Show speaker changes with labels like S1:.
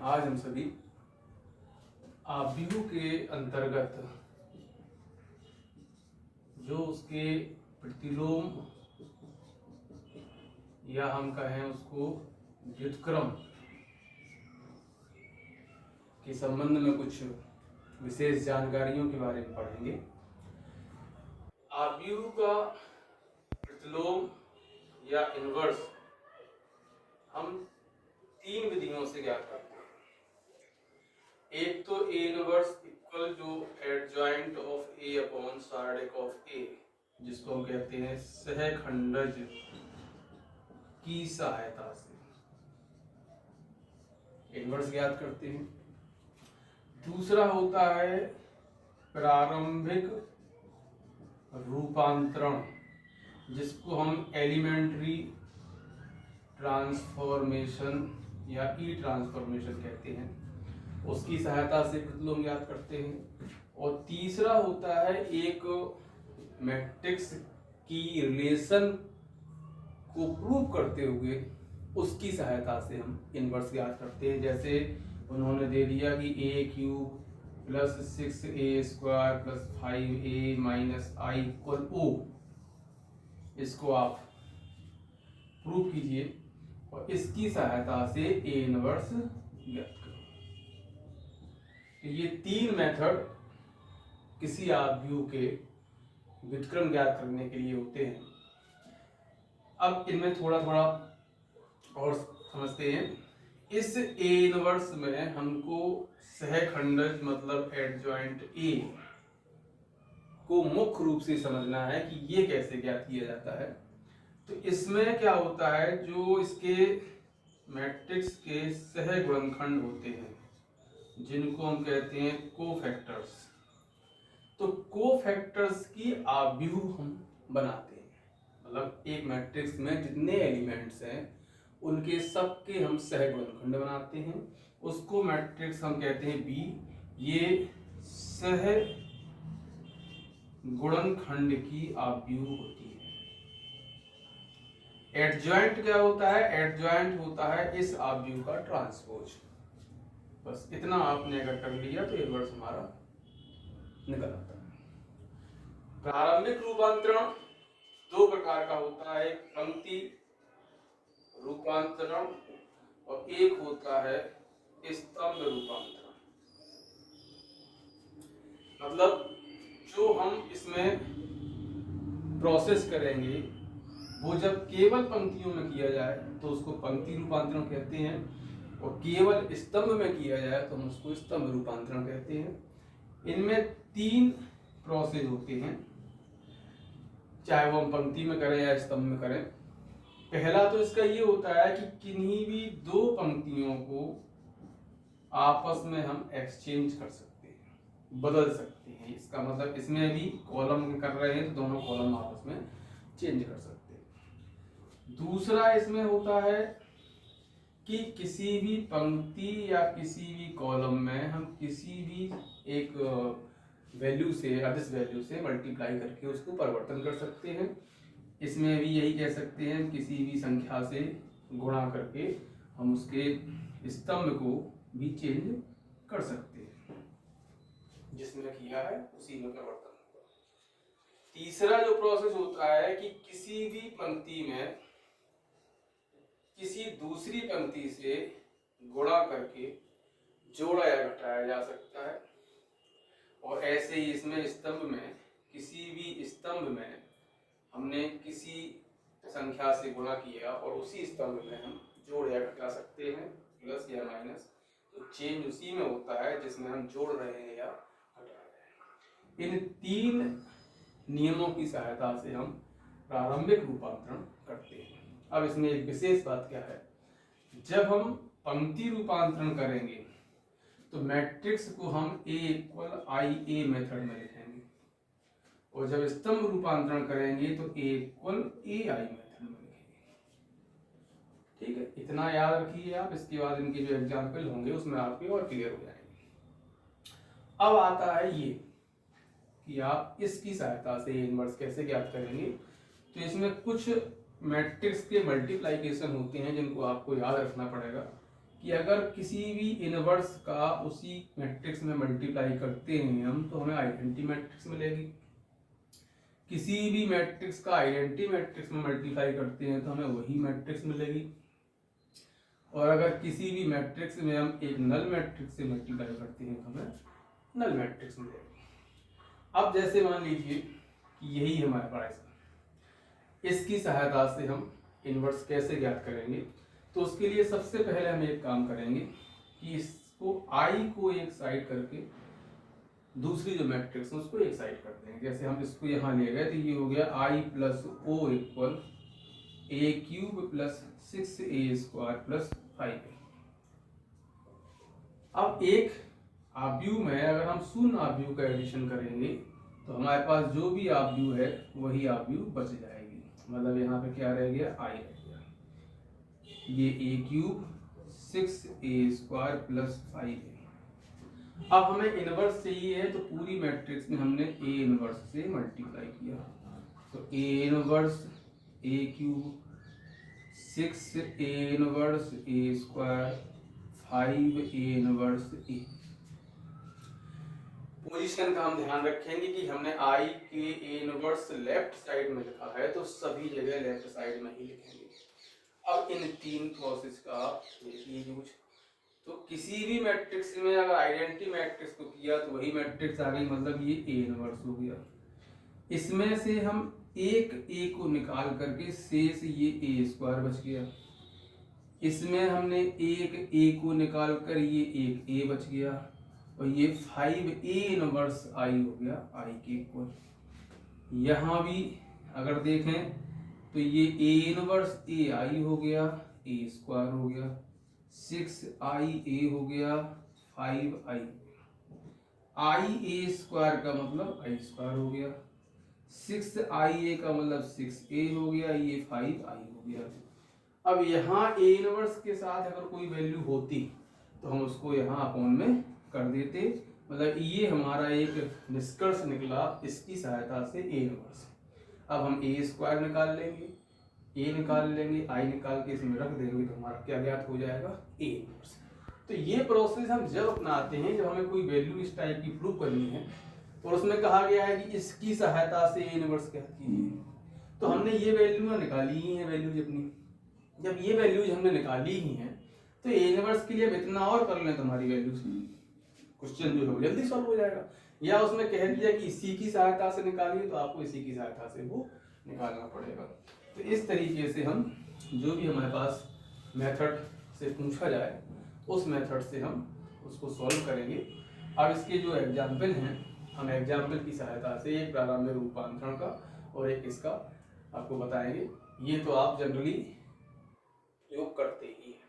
S1: आज हम सभी आव्यूह के अंतर्गत जो उसके प्रतिलोम या हम कहें उसको व्युत्क्रम के संबंध में कुछ विशेष जानकारियों के बारे में पढ़ेंगे। आव्यूह का प्रतिलोम या इनवर्स हम तीन विधियों से ज्ञात करते हैं। एक तो A inverse equal to adjoint of A upon सार्डिक ऑफ ए, जिसको हम कहते हैं सहखंडज की सहायता से इनवर्स ज्ञात करते हैं। दूसरा होता है प्रारंभिक रूपांतरण, जिसको हम एलिमेंट्री ट्रांसफॉर्मेशन या ई ट्रांसफॉर्मेशन कहते हैं, उसकी सहायता से प्रतिलोम ज्ञात करते हैं। और तीसरा होता है एक मैट्रिक्स की रिलेशन को प्रूव करते हुए उसकी सहायता से हम इनवर्स ज्ञात करते हैं। जैसे उन्होंने दे दिया कि A cube plus 6a² plus 5a minus I equal O, इसको आप प्रूव कीजिए और इसकी सहायता से ए इनवर्स ज्ञात करो। तो ये तीन मेथड किसी आव्यूह के व्युत्क्रम ज्ञात करने के लिए होते हैं। अब इनमें थोड़ा थोड़ा और समझते हैं। इस ए इनवर्स में हमको सहखंडज मतलब एडजॉइंट ए को मुख्य रूप से समझना है कि ये कैसे ज्ञात किया जाता है। तो इसमें क्या होता है, जो इसके मैट्रिक्स के सहगुणनखंड होते हैं जिनको हम कहते हैं कोफैक्टर्स, तो कोफैक्टर्स की आव्यूह हम बनाते हैं। मतलब एक मैट्रिक्स में जितने एलिमेंट्स हैं उनके सबके हम सहगुणनखंड बनाते हैं, उसको मैट्रिक्स हम कहते हैं बी। ये सह गुणनखंड की आव्यूह होती है। एडजॉइंट क्या होता है? एडजॉइंट होता है इस आव्यूह का ट्रांसपोज। बस इतना आपने अगर कर लिया तो इनवर्स हमारा निकल आता है। प्रारंभिक रूपांतरण दो प्रकार का होता है, एक पंक्ति रूपांतरण और एक होता है स्तंभ रूपांतरण। मतलब जो हम इसमें प्रोसेस करेंगे वो जब केवल पंक्तियों में किया जाए तो उसको पंक्ति रूपांतरण कहते हैं, और केवल स्तंभ में किया जाए तो हम उसको स्तंभ रूपांतरण कहते हैं। इनमें तीन प्रोसेस होते हैं, चाहे वो हम पंक्ति में करें या स्तंभ में करें। पहला तो इसका ये होता है कि किन्हीं भी दो पंक्तियों को आपस में हम एक्सचेंज कर सकते हैं, बदल सकते हैं। इसका मतलब इसमें भी कॉलम कर रहे हैं तो दोनों कॉलम आपस में चेंज कर सकते हैं। दूसरा इसमें होता है कि किसी भी पंक्ति या किसी भी कॉलम में हम किसी भी एक वैल्यू से अदिश वैल्यू से मल्टीप्लाई करके उसको परिवर्तन कर सकते हैं। इसमें भी यही कह सकते हैं, किसी भी संख्या से गुणा करके हम उसके स्तंभ को भी चेंज कर सकते हैं। जिसमें किया है उसी में परिवर्तन होगा। तीसरा जो प्रोसेस होता है कि किसी भी पंक्ति में किसी दूसरी पंक्ति से गुणा करके जोड़ा या घटाया जा सकता है। और ऐसे ही इसमें स्तंभ में किसी भी स्तंभ में हमने किसी संख्या से गुणा किया और उसी स्तंभ में हम जोड़ या घटा सकते हैं, प्लस या माइनस। तो चेंज उसी में होता है जिसमें हम जोड़ रहे हैं या घटा रहे हैं। इन तीन नियमों की सहायता से हम प्रारंभिक रूपांतरण करते हैं। अब इसमें एक विशेष बात क्या है, जब हम पंक्ति रूपांतरण करेंगे तो मैट्रिक्स को हम ए इक्वल आई ए मेथड में लिखेंगे, और जब स्तंभ रूपांतरण करेंगे तो ए इक्वल ए आई मेथड में लिखेंगे। ठीक है, इतना याद रखिए आप। इसके बाद इनके जो एग्जाम्पल होंगे उसमें आपके और क्लियर हो जाएंगे। अब आता है ये कि आप इसकी सहायता से इनवर्स कैसे ज्ञात करेंगे। तो इसमें कुछ मैट्रिक्स के मल्टीप्लिकेशन होते हैं जिनको आपको याद रखना पड़ेगा। कि अगर किसी भी इनवर्स का उसी मैट्रिक्स में मल्टीप्लाई करते हैं हम तो हमें आइडेंटिटी मैट्रिक्स मिलेगी। किसी भी मैट्रिक्स का आइडेंटिटी मैट्रिक्स में मल्टीप्लाई करते हैं तो हमें वही मैट्रिक्स मिलेगी। और अगर किसी भी मैट्रिक्स में हम एक नल मैट्रिक्स से मल्टीप्लाई करते हैं तो हमें नल मैट्रिक्स मिलेगी। अब जैसे मान लीजिए कि यही हमारे पास, इसकी सहायता से हम इनवर्स कैसे ज्ञात करेंगे, तो उसके लिए सबसे पहले हम एक काम करेंगे कि इसको आई को एक साइड करके दूसरी जो मैट्रिक्स है उसको एक साइड कर देंगे। जैसे हम इसको यहाँ ले गए तो ये हो गया I plus O equal A cube plus 6a² plus 5a। अब एक आव्यूह में अगर हम शून्य आव्यूह का एडिशन करेंगे तो हमारे पास जो भी आव्यूह है वही आव्यूह बच जाएगी। मतलब यहाँ पे क्या रह गया, आई रह गया। ये ए क्यूब 6a² प्लस 5a। अब हमें इनवर्स चाहिए है तो पूरी मैट्रिक्स में हमने ए इनवर्स से मल्टीप्लाई किया, तो A inverse A cube 6a inverse a² 5a inverse A. Position का हम ध्यान रखेंगे कि हमने आई के ए इनवर्स लेफ्ट साइड में लिखा है तो सभी जगह लेफ्ट साइड में ही लिखेंगे। अब इन तीन प्रोसेस का देखिए यूज, तो किसी भी मैट्रिक्स में अगर आइडेंटिटी मैट्रिक्स को किया तो वही मैट्रिक्स आ गई, मतलब ये ए इनवर्स हो गया। इसमें से हम एक ए को निकाल करके शेष ये a² बच गया। इसमें हमने एक ए को निकाल कर ये एक ए बच गया और ये 5a इनवर्स आई हो गया आई के इक्वल। यहाँ भी अगर देखें तो ये ए इनवर्स ए आई हो गया, a² हो गया, 6ia हो गया, 5i। ia² का मतलब i² हो गया, 6ia का मतलब 6a हो गया, ये 5i हो गया। अब यहाँ a इनवर्स के साथ अगर कोई वैल्यू होती तो हम उसको यहाँ अपॉन में कर देते। मतलब ये हमारा एक निष्कर्ष निकला इसकी सहायता से a इनवर्स। अब हम a² निकाल लेंगे, a निकाल लेंगे, i निकाल के इसमें रख देंगे तो हमारा क्या ज्ञात हो जाएगा, a इनवर्स। तो ये प्रोसेस हम जब अपनाते हैं जब हमें कोई वैल्यू इस टाइप की प्रूव करनी है और उसमें कहा गया है कि इसकी सहायता से a इनवर्स ज्ञात कीजिए, तो हमने ये वैल्यू निकाली ही है वैल्यूज अपनी। जब ये वैल्यूज हमने निकाली ही हैं तो a इनवर्स के लिए अब इतना और कर लें तो हमारी वैल्यूज क्वेश्चन जो है जल्दी सॉल्व हो जाएगा। या उसमें कह दिया कि इसी की सहायता से निकालिए तो आपको इसी की सहायता से वो निकालना पड़ेगा। तो इस तरीके से हम जो भी हमारे पास मेथड से पूछा जाए उस मेथड से हम उसको सॉल्व करेंगे। अब इसके जो एग्जाम्पल हैं हम एग्जाम्पल की सहायता से एक प्रारंभिक रूपांतरण का और एक इसका आपको बताएंगे। ये तो आप जनरली योग करते ही हैं।